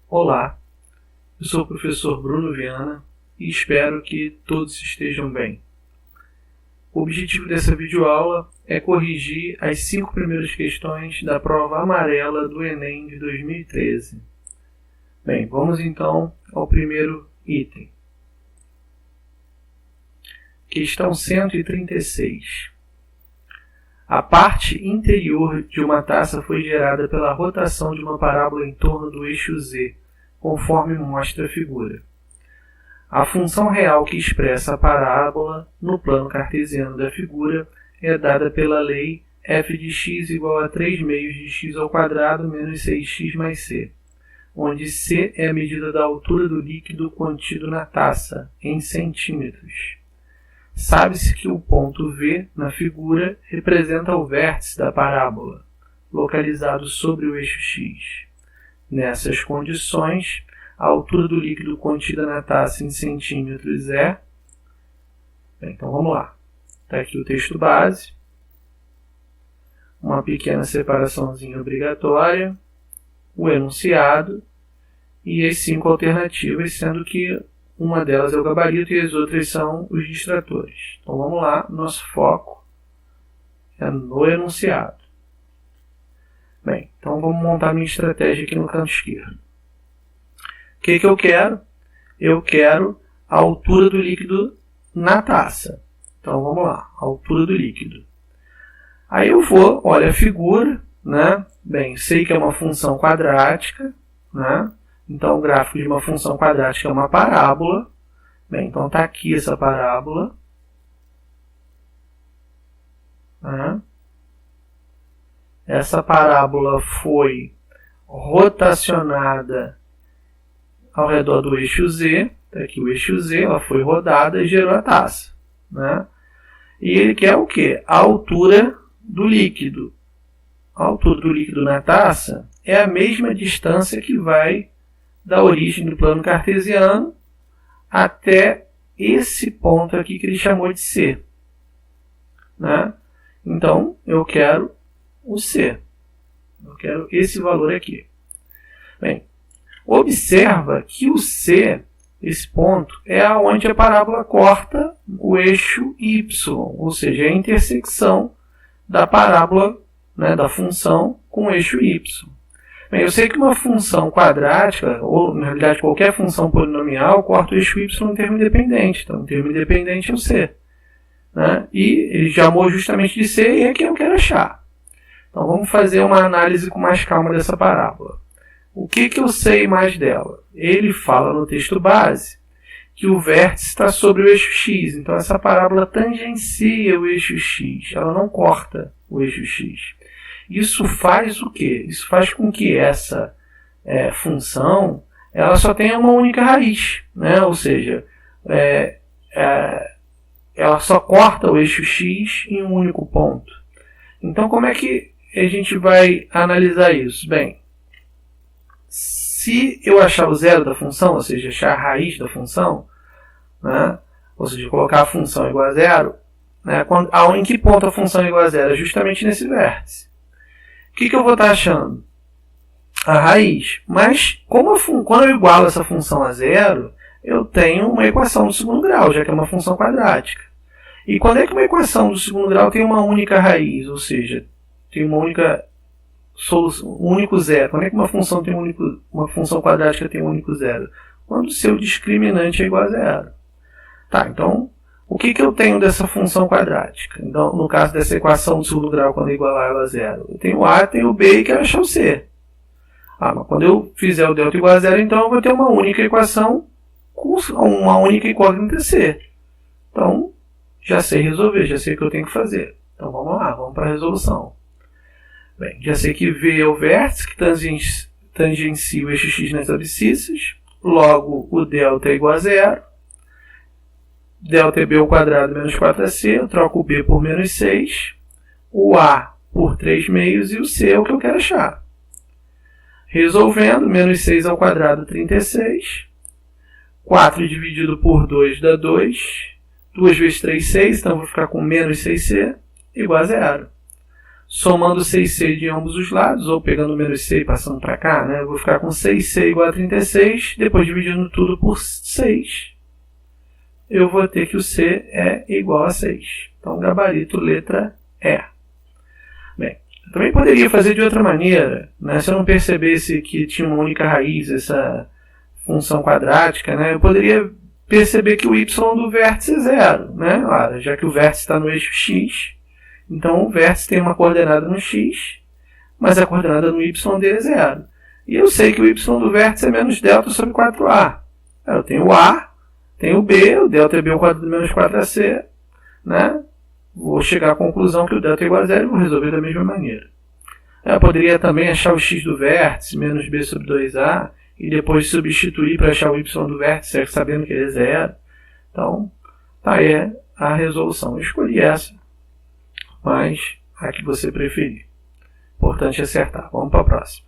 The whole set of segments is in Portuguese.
Olá, eu sou o professor Bruno Viana e espero que todos estejam bem. O objetivo dessa videoaula é corrigir as 5 primeiras questões da prova amarela do Enem de 2013. Bem, vamos então ao primeiro item. Questão 136. A parte interior de uma taça foi gerada pela rotação de uma parábola em torno do eixo Z, conforme mostra a figura. A função real que expressa a parábola no plano cartesiano da figura é dada pela lei f de x igual a 3 meios de x ao quadrado menos 6x mais c, onde c é a medida da altura do líquido contido na taça, em centímetros. Sabe-se que o ponto V na figura representa o vértice da parábola, localizado sobre o eixo x. Nessas condições, a altura do líquido contida na taça em centímetros é... Bem, então vamos lá. Está aqui o texto base. Uma pequena separaçãozinha obrigatória. O enunciado. E as 5 alternativas, sendo que uma delas é o gabarito e as outras são os distratores. Então vamos lá. Nosso foco é no enunciado. Bem, então vamos montar minha estratégia aqui no canto esquerdo. O que eu quero? Eu quero a altura do líquido na taça. Então vamos lá, a altura do líquido. Aí eu vou, olha a figura, né? Bem, sei que é uma função quadrática, né? Então o gráfico de uma função quadrática é uma parábola. Bem, então está aqui essa parábola. Né? Essa parábola foi rotacionada ao redor do eixo Z, está aqui o eixo Z, ela foi rodada e gerou a taça. Né? E ele quer o quê? A altura do líquido. A altura do líquido na taça é a mesma distância que vai da origem do plano cartesiano até esse ponto aqui que ele chamou de C. Né? Então, eu quero o C. Eu quero esse valor aqui. Bem, observa que o C, esse ponto, é onde a parábola corta o eixo Y, ou seja, a intersecção da parábola, né, da função com o eixo Y. Bem, eu sei que uma função quadrática, ou na realidade qualquer função polinomial, corta o eixo Y no termo independente. Então, o termo independente é o C. Né? E ele chamou justamente de C e é que eu quero achar. Então, vamos fazer uma análise com mais calma dessa parábola. O que eu sei mais dela? Ele fala no texto base que o vértice está sobre o eixo x. Então, essa parábola tangencia o eixo x. Ela não corta o eixo x. Isso faz o quê? Isso faz com que essa função ela só tenha uma única raiz. Né? Ou seja, ela só corta o eixo x em um único ponto. Então, como é que a gente vai analisar isso? Bem, se eu achar o zero da função, ou seja, achar a raiz da função, né? Ou seja, colocar a função igual a zero, né? Em que ponto a função é igual a zero? É justamente nesse vértice. O que eu vou estar achando? A raiz. Mas, quando eu igualo essa função a zero, eu tenho uma equação do segundo grau, já que é uma função quadrática. E quando é que uma equação do segundo grau tem uma única raiz? Ou seja, tem uma única solução, um único zero. Quando é que uma função uma função quadrática tem um único zero? Quando o seu discriminante é igual a zero. Tá, então, o que eu tenho dessa função quadrática? Então, no caso dessa equação do segundo grau, quando eu igualar ela a zero, eu tenho o A, tenho o B e quero achar o C. Mas quando eu fizer o delta igual a zero, então eu vou ter uma única equação com uma única incógnita C. Então, já sei resolver, já sei o que eu tenho que fazer. Então, vamos lá, vamos para a resolução. Bem, já sei que V é o vértice que tangencia o eixo x nas abscissas. Logo, o delta é igual a zero. Delta é b ao quadrado menos 4ac. Eu troco o b por menos 6. O a por 3 meios. E o c é o que eu quero achar. Resolvendo, menos 6 ao quadrado, 36. 4 dividido por 2 dá 2. 2 vezes 3, 6. Então, eu vou ficar com menos 6c igual a zero. somando 6c de ambos os lados, ou pegando o menos c e passando para cá, né? Eu vou ficar com 6c igual a 36, depois dividindo tudo por 6, eu vou ter que o c é igual a 6. Então, gabarito letra E. Bem, eu também poderia fazer de outra maneira, né? Se eu não percebesse que tinha uma única raiz, essa função quadrática, né? Eu poderia perceber que o y do vértice é 0, né? Ora, já que o vértice está no eixo x, então o vértice tem uma coordenada no x, mas a coordenada no y dele é 0. E eu sei que o y do vértice é menos delta sobre 4a. Eu tenho o a, tenho o b, o delta é b ao quadrado menos 4ac, né? Vou chegar à conclusão que o delta é igual a 0 e vou resolver da mesma maneira. Eu poderia também achar o x do vértice, menos b sobre 2a, e depois substituir para achar o y do vértice, sabendo que ele é 0. Então, tá aí a resolução. Eu escolhi essa, mas a que você preferir. Importante acertar. Vamos para a próxima.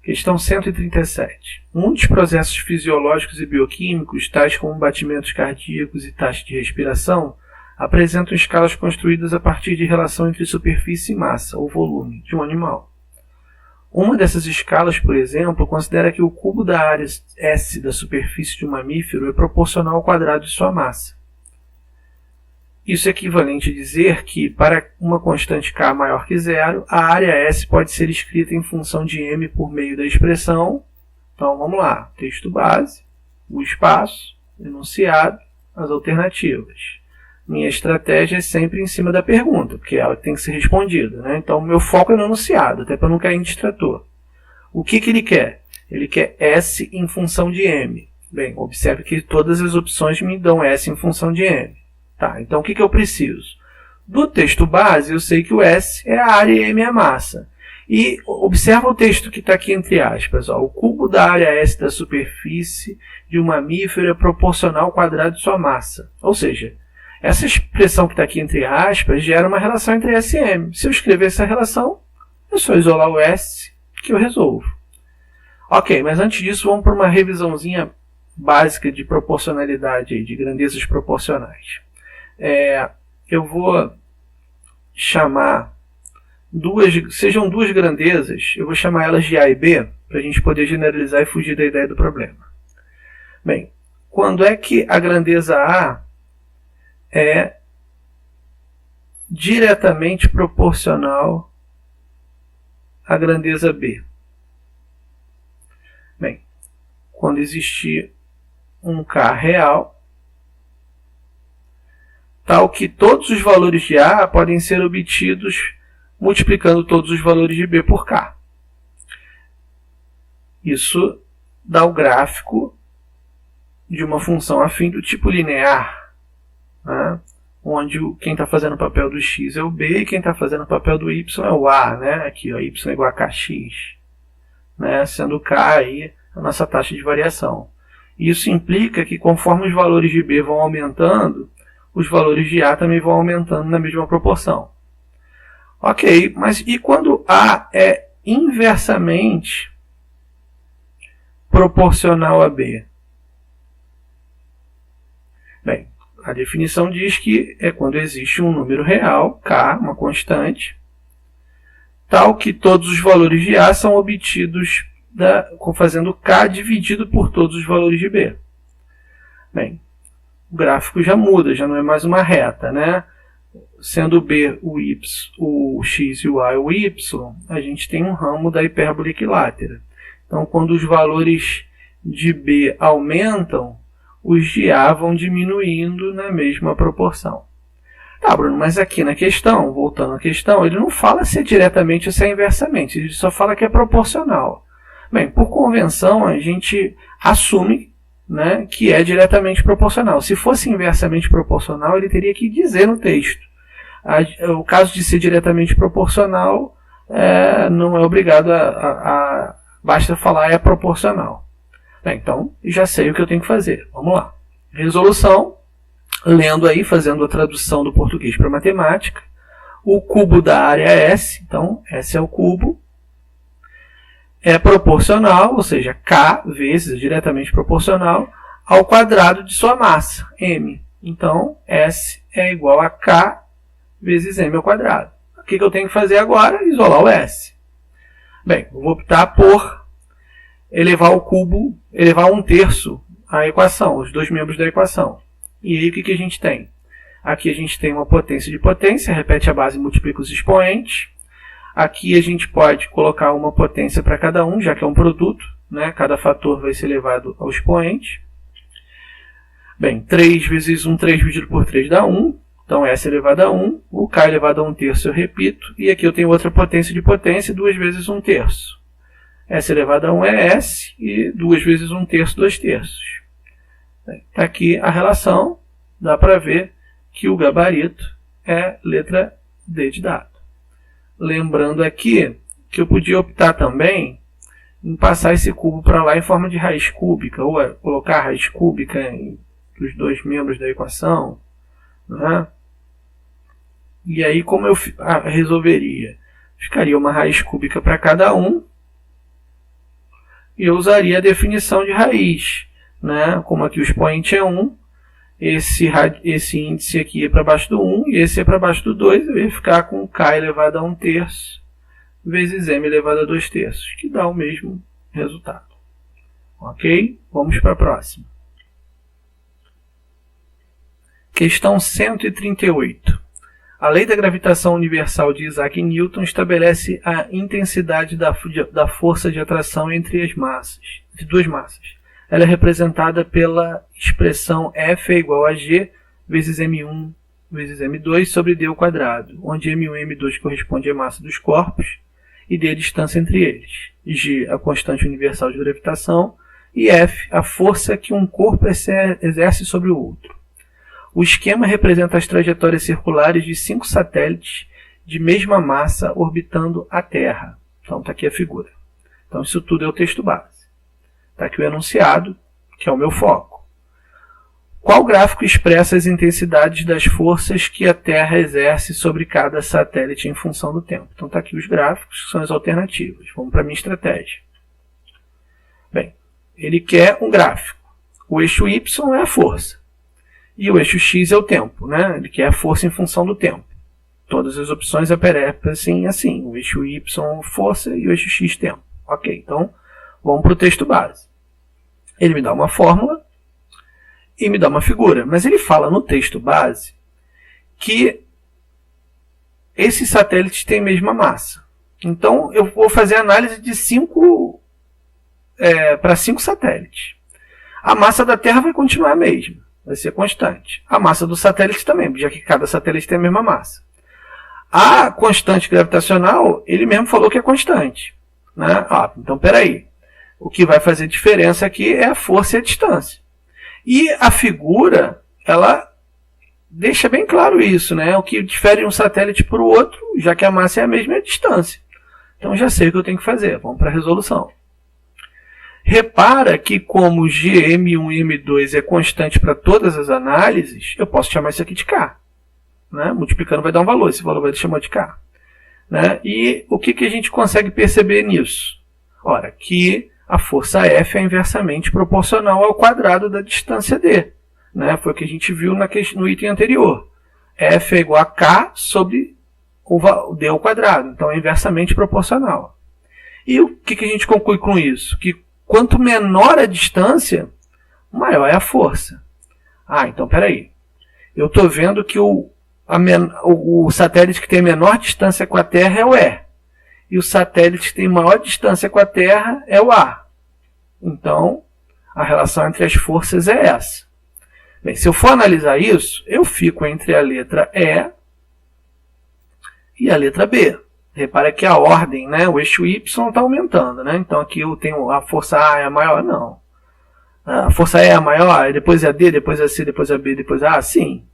Questão 137. Muitos processos fisiológicos e bioquímicos, tais como batimentos cardíacos e taxa de respiração, apresentam escalas construídas a partir de relação entre superfície e massa, ou volume, de um animal. Uma dessas escalas, por exemplo, considera que o cubo da área S da superfície de um mamífero é proporcional ao quadrado de sua massa. Isso é equivalente a dizer que, para uma constante k maior que 0, a área S pode ser escrita em função de m por meio da expressão. Então, vamos lá. Texto base, o espaço, enunciado, as alternativas. Minha estratégia é sempre em cima da pergunta, porque ela tem que ser respondida, né? Então, o meu foco é no enunciado, até para não cair em distrator. O que ele quer? Ele quer S em função de m. Bem, observe que todas as opções me dão S em função de m. Tá, então o que eu preciso? Do texto base, eu sei que o S é a área e m é a massa. E observa o texto que está aqui entre aspas. Ó, o cubo da área S da superfície de um mamífero é proporcional ao quadrado de sua massa. Ou seja, essa expressão que está aqui entre aspas gera uma relação entre S e m. Se eu escrever essa relação, é só isolar o S que eu resolvo. Ok, mas antes disso vamos para uma revisãozinha básica de proporcionalidade, de grandezas proporcionais. Eu vou chamar sejam duas grandezas, eu vou chamar elas de A e B, para a gente poder generalizar e fugir da ideia do problema. Bem, quando é que a grandeza A é diretamente proporcional à grandeza B? Bem, quando existir um K real, tal que todos os valores de A podem ser obtidos multiplicando todos os valores de B por K. Isso dá o gráfico de uma função afim do tipo linear, né? Onde quem está fazendo o papel do x é o B e quem está fazendo o papel do y é o A. Né? Aqui, ó, y é igual a kx, né? Sendo K aí a nossa taxa de variação. Isso implica que conforme os valores de B vão aumentando, os valores de A também vão aumentando na mesma proporção. Ok, mas e quando A é inversamente proporcional a B? Bem, a definição diz que é quando existe um número real, K, uma constante, tal que todos os valores de A são obtidos fazendo K dividido por todos os valores de B. Bem, o gráfico já muda, já não é mais uma reta, né? Sendo B o y, o x e o a o y, a gente tem um ramo da hipérbole equilátera. Então, quando os valores de B aumentam, os de A vão diminuindo na mesma proporção. Tá, Bruno, mas aqui na questão, voltando à questão, ele não fala se é diretamente ou se é inversamente, ele só fala que é proporcional. Bem, por convenção, a gente assume, né, que é diretamente proporcional. Se fosse inversamente proporcional, ele teria que dizer no texto. O caso de ser diretamente proporcional não é obrigado basta falar é proporcional. Bem, então, já sei o que eu tenho que fazer. Vamos lá. Resolução, lendo aí, fazendo a tradução do português para matemática. O cubo da área S, então, S é o cubo, é proporcional, ou seja, K vezes, diretamente proporcional, ao quadrado de sua massa, M. Então, S é igual a K vezes m ao quadrado. O que eu tenho que fazer agora? Isolar o s. Bem, eu vou optar por elevar ao cubo, elevar a 1/3 a equação, os dois membros da equação. E aí o que a gente tem? Aqui a gente tem uma potência de potência, repete a base e multiplica os expoentes. Aqui a gente pode colocar uma potência para cada um, já que é um produto, né? Cada fator vai ser elevado ao expoente. Bem, 3 vezes 1, 3 dividido por 3 dá 1. Então, S elevado a 1, o K elevado a 1/3 eu repito. E aqui eu tenho outra potência de potência, 2 vezes 1/3. S elevado a 1 é S, e 2 vezes 1/3, 2/3. Está aqui a relação, dá para ver que o gabarito é letra D de dado. Lembrando aqui que eu podia optar também em passar esse cubo para lá em forma de raiz cúbica, ou colocar a raiz cúbica dos dois membros da equação, né? E aí como eu resolveria? Ficaria uma raiz cúbica para cada um, e eu usaria a definição de raiz, né? Como aqui o expoente é 1, esse índice aqui é para baixo do 1 e esse é para baixo do 2, eu ia ficar com k elevado a 1/3 vezes m elevado a 2/3, que dá o mesmo resultado. Ok? Vamos para a próxima. Questão 138. A lei da gravitação universal de Isaac Newton estabelece a intensidade da força de atração entre duas massas. Ela é representada pela expressão F é igual a G vezes M1 vezes M2 sobre D ao quadrado, onde M1 e M2 corresponde à massa dos corpos e D a distância entre eles. G, a constante universal de gravitação, e F, a força que um corpo exerce sobre o outro. O esquema representa as trajetórias circulares de 5 satélites de mesma massa orbitando a Terra. Então está aqui a figura. Então isso tudo é o texto base. Está aqui o enunciado, que é o meu foco. Qual gráfico expressa as intensidades das forças que a Terra exerce sobre cada satélite em função do tempo? Então está aqui os gráficos, que são as alternativas. Vamos para a minha estratégia. Bem, ele quer um gráfico. O eixo Y é a força. E o eixo X é o tempo, né? Ele quer a força em função do tempo. Todas as opções aparecem assim. O eixo Y força e o eixo X tempo. Ok, então vamos para o texto base. Ele me dá uma fórmula e me dá uma figura. Mas ele fala no texto base que esses satélites têm a mesma massa. Então eu vou fazer análise de 5 satélites. A massa da Terra vai continuar a mesma. Vai ser constante. A massa do satélite também, já que cada satélite tem a mesma massa. A constante gravitacional, ele mesmo falou que é constante, né? Então, peraí. O que vai fazer diferença aqui é a força e a distância. E a figura, ela deixa bem claro isso, né? O que difere um satélite para o outro, já que a massa é a mesma, é a distância. Então, já sei o que eu tenho que fazer. Vamos para a resolução. Repara que como G, M1 e M2 é constante para todas as análises, eu posso chamar isso aqui de K. Né? Multiplicando vai dar um valor, esse valor vai chamar de K. Né? E o que a gente consegue perceber nisso? Ora, que a força F é inversamente proporcional ao quadrado da distância D. Né? Foi o que a gente viu no item anterior. F é igual a K sobre o D ao quadrado. Então é inversamente proporcional. E o que a gente conclui com isso? Que quanto menor a distância, maior é a força. Então peraí. Eu estou vendo que o satélite que tem a menor distância com a Terra é o E. E o satélite que tem maior distância com a Terra é o A. Então, a relação entre as forças é essa. Bem, se eu for analisar isso, eu fico entre a letra E e a letra B. Repara que a ordem, né, o eixo Y está aumentando. Né? Então aqui eu tenho a força A é a maior? Não. A força E é a maior, depois é a D, depois é a C, depois é a B, depois é a A? Sim.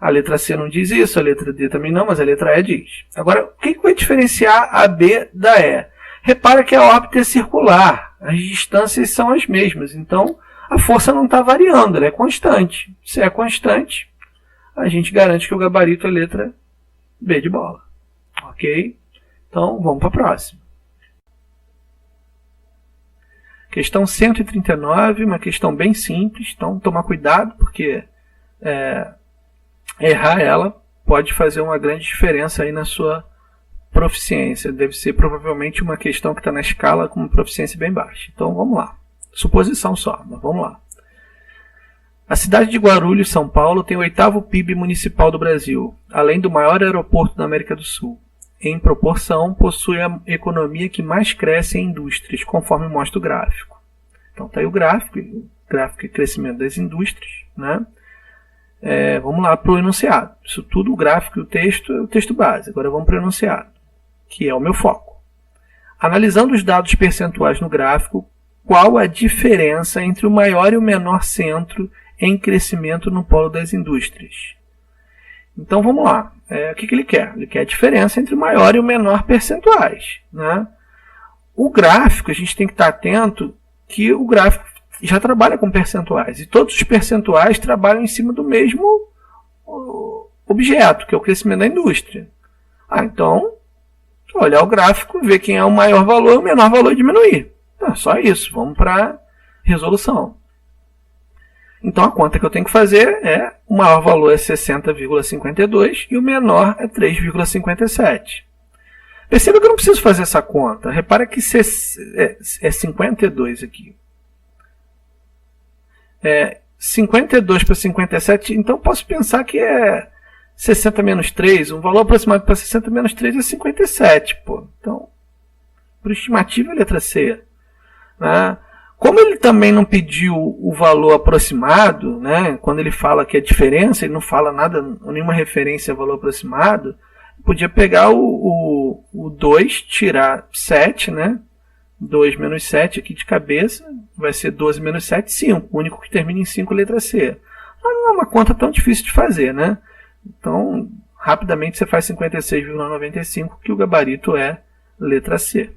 A letra C não diz isso, a letra D também não, mas a letra E diz. Agora, o que vai diferenciar a B da E? Repara que a órbita é circular, as distâncias são as mesmas, então a força não está variando, ela é constante. Se é constante, a gente garante que o gabarito é a letra B de bola. Ok? Então, vamos para a próxima. Questão 139, uma questão bem simples, então tomar cuidado, porque errar ela pode fazer uma grande diferença aí na sua proficiência. Deve ser provavelmente uma questão que está na escala com uma proficiência bem baixa. Então vamos lá. Suposição só, mas vamos lá. A cidade de Guarulhos, São Paulo, tem o 8º PIB municipal do Brasil, além do maior aeroporto da América do Sul. Em proporção, possui a economia que mais cresce em indústrias, conforme mostra o gráfico. Então está aí o gráfico é crescimento das indústrias, né? Vamos lá para o enunciado. Isso tudo, o gráfico e o texto, é o texto base. Agora vamos para o enunciado, que é o meu foco. Analisando os dados percentuais no gráfico, qual a diferença entre o maior e o menor centro em crescimento no polo das indústrias? Então vamos lá. O que ele quer? Ele quer a diferença entre o maior e o menor percentuais, né? O gráfico, a gente tem que estar atento que o gráfico já trabalha com percentuais. E todos os percentuais trabalham em cima do mesmo objeto, que é o crescimento da indústria. Então, olhar o gráfico, ver quem é o maior valor, o menor valor e diminuir. Só isso. Vamos para a resolução. Então, a conta que eu tenho que fazer é, o maior valor é 60,52 e o menor é 3,57. Perceba que eu não preciso fazer essa conta. Repara que é 52 aqui. 52 para 57, então posso pensar que é 60 menos 3. Um valor aproximado para 60 menos 3 é 57. Então, por estimativa, a letra C. Né? Como ele também não pediu o valor aproximado, né? Quando ele fala que é diferença, ele não fala nada, nenhuma referência a valor aproximado, podia pegar o 2, tirar 7, né? 2 menos 7 aqui de cabeça, vai ser 12 menos 7, 5. O único que termina em 5, letra C. Não é uma conta tão difícil de fazer, né? Então, rapidamente você faz 56,95, que o gabarito é letra C.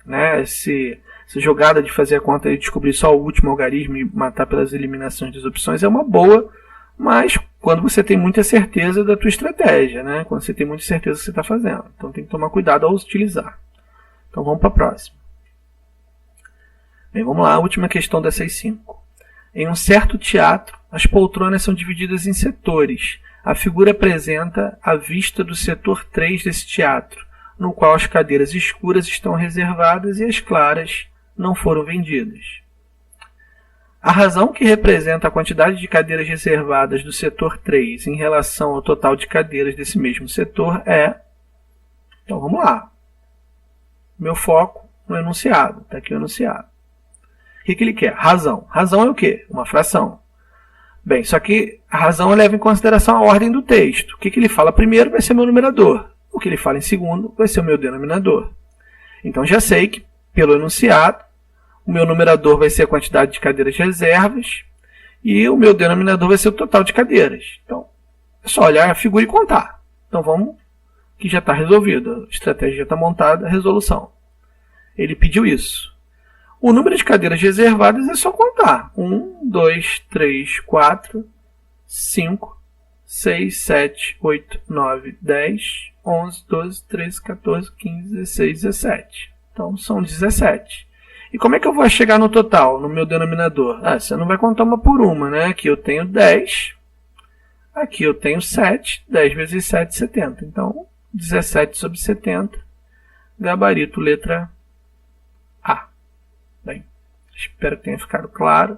Né? Essa jogada de fazer a conta e descobrir só o último algarismo e matar pelas eliminações das opções é uma boa, mas quando você tem muita certeza da tua estratégia, né? Quando você tem muita certeza do que você está fazendo. Então tem que tomar cuidado ao utilizar. Então vamos para a próxima. Bem, vamos lá, a última questão dessas 5. Em um certo teatro, as poltronas são divididas em setores. A figura apresenta a vista do setor 3 desse teatro, no qual as cadeiras escuras estão reservadas e as claras não foram vendidas. A razão que representa a quantidade de cadeiras reservadas do setor 3 em relação ao total de cadeiras desse mesmo setor é... Então vamos lá. Meu foco no enunciado. Está aqui o enunciado. O que ele quer? Razão. Razão é o quê? Uma fração. Bem, só que a razão leva em consideração a ordem do texto. O que ele fala primeiro vai ser meu numerador. O que ele fala em segundo vai ser o meu denominador. Então já sei que, pelo enunciado, o meu numerador vai ser a quantidade de cadeiras reservas e o meu denominador vai ser o total de cadeiras. Então, é só olhar a figura e contar. Então vamos, que já está resolvido. A estratégia já está montada, a resolução. Ele pediu isso. O número de cadeiras reservadas é só contar. 1, 2, 3, 4, 5, 6, 7, 8, 9, 10, 11, 12, 13, 14, 15, 16, 17. Então são 17. E como é que eu vou chegar no total, no meu denominador? Você não vai contar uma por uma, né? Aqui eu tenho 10, aqui eu tenho 7, 10 vezes 7, 70. Então, 17 sobre 70, gabarito letra A. Bem, espero que tenha ficado claro.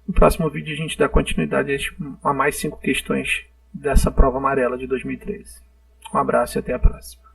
No próximo vídeo a gente dá continuidade a mais 5 questões dessa prova amarela de 2013. Um abraço e até a próxima.